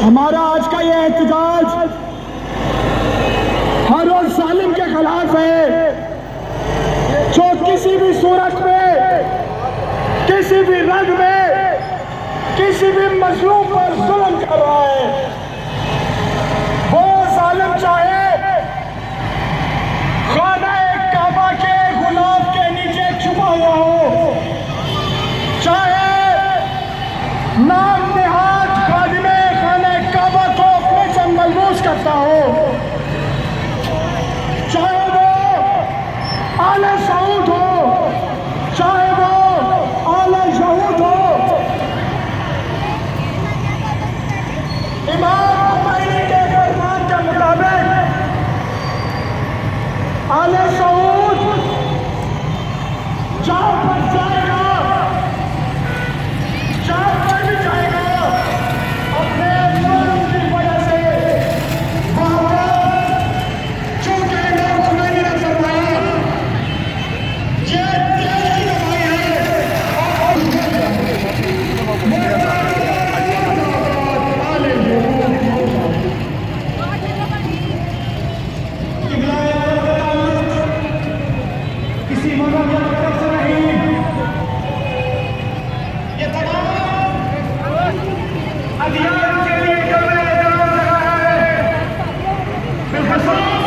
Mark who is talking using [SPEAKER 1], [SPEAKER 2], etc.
[SPEAKER 1] हमारा आज का ये एहतजाज हर रोज जालिम के खिलाफ है, जो किसी भी सूरत में, किसी भी रंग में, किसी भी मजलूम पर जुल्म कर रहा है। वो जालिम चाहे खाना-ए-काबा के गुलाब के नीचे छुपा हुआ हो, चाहे नाम निहाद खादिमे खाना-ए-काबा को अपने से मलबूस करता हो, चाहे वो आले सऊद हो, चाहे वो आले यहूद हो। इमाम खुमैनी के फरमान के मुताबिक आले सऊद जहां पर जाएगा, जहां पर भी जाएगा, अपने जुर्म की वजह से वहां पर चूंकि इमाम खुमैनी ने फरमाया ये दिल की दवाई है किसी मजहब या तरफ से नहीं, ये तमाम अदियान के लिए जब जगह है बिलखसूस